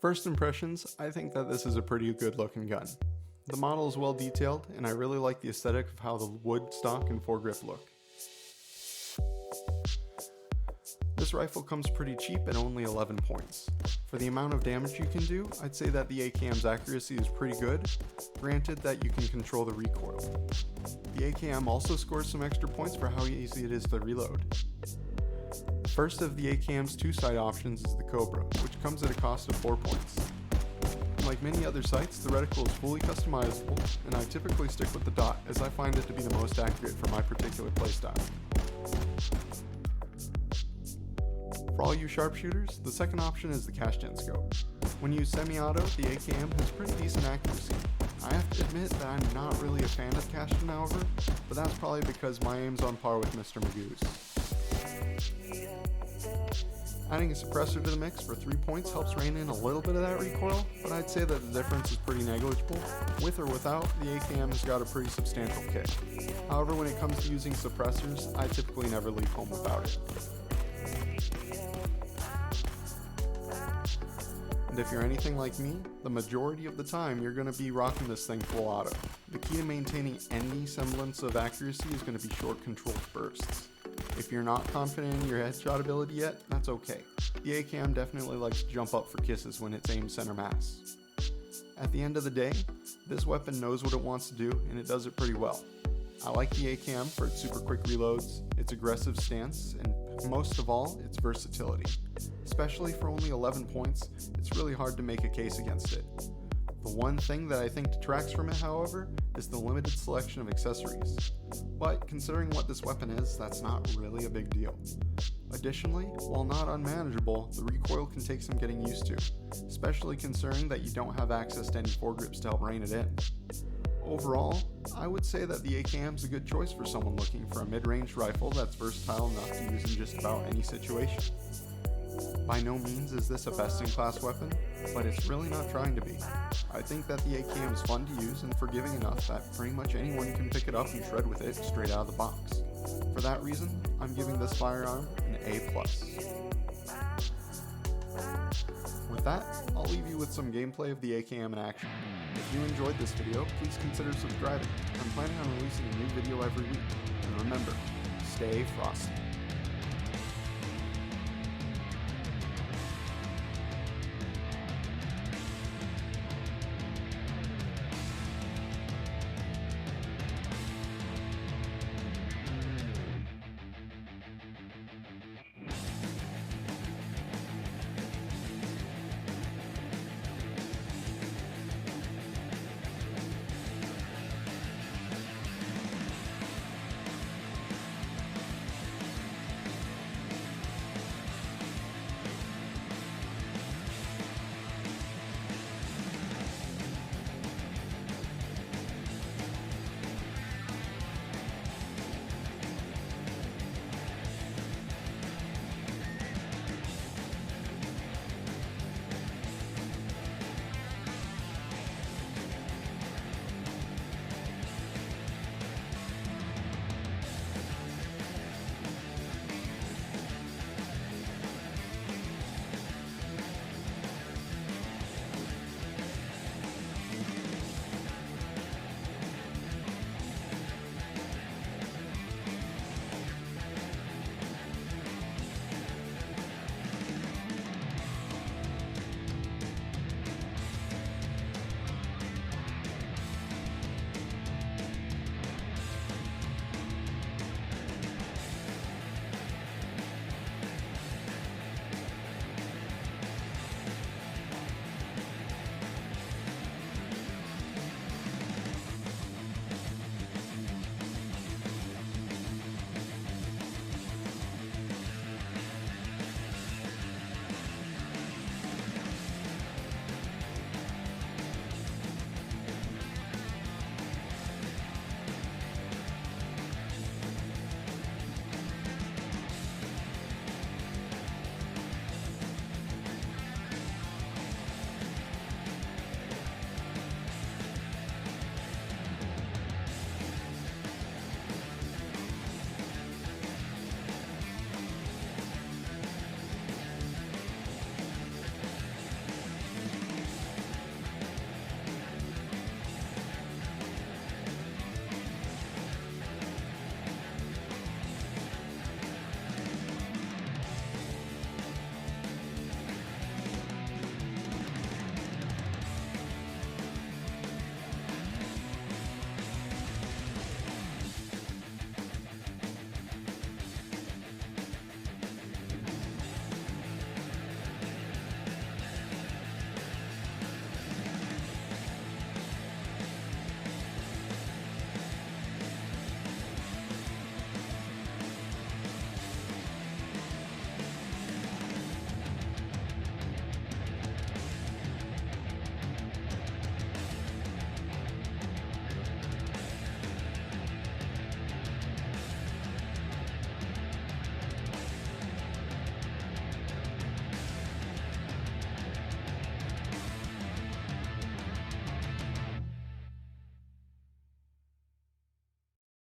First impressions, I think that this is a pretty good looking gun. The model is well detailed, and I really like the aesthetic of how the wood stock and foregrip look. This rifle comes pretty cheap at only 11 points. For the amount of damage you can do, I'd say that the AKM's accuracy is pretty good, granted that you can control the recoil. The AKM also scores some extra points for how easy it is to reload. The first of the AKM's two sight options is the Kobra, which comes at a cost of 4 points. Like many other sights, the reticle is fully customizable, and I typically stick with the dot as I find it to be the most accurate for my particular playstyle. For all you sharpshooters, the second option is the cash-gen scope. When used semi-auto, the AKM has pretty decent accuracy. I have to admit that I'm not really a fan of cash-gen, however, but that's probably because my aim's on par with Mr. Magoo's. Adding a suppressor to the mix for 3 points helps rein in a little bit of that recoil, but I'd say that the difference is pretty negligible. With or without, the AKM has got a pretty substantial kick. However, when it comes to using suppressors, I typically never leave home without it. And if you're anything like me, the majority of the time you're going to be rocking this thing full auto. The key to maintaining any semblance of accuracy is going to be short controlled bursts. If you're not confident in your headshot ability yet, that's okay. The AKM definitely likes to jump up for kisses when it's aimed center mass. At the end of the day, this weapon knows what it wants to do, and it does it pretty well. I like the AKM for its super quick reloads, its aggressive stance, and most of all, its versatility. Especially for only 11 points, it's really hard to make a case against it. The one thing that I think detracts from it, however, is the limited selection of accessories. But considering what this weapon is, that's not really a big deal. Additionally, while not unmanageable, the recoil can take some getting used to, especially considering that you don't have access to any foregrips to help rein it in. Overall, I would say that the AKM is a good choice for someone looking for a mid-range rifle that's versatile enough to use in just about any situation. By no means is this a best-in-class weapon, but it's really not trying to be. I think that the AKM is fun to use and forgiving enough that pretty much anyone can pick it up and shred with it straight out of the box. For that reason, I'm giving this firearm an A+. With that, I'll leave you with some gameplay of the AKM in action. If you enjoyed this video, please consider subscribing. I'm planning on releasing a new video every week. And remember, stay frosty.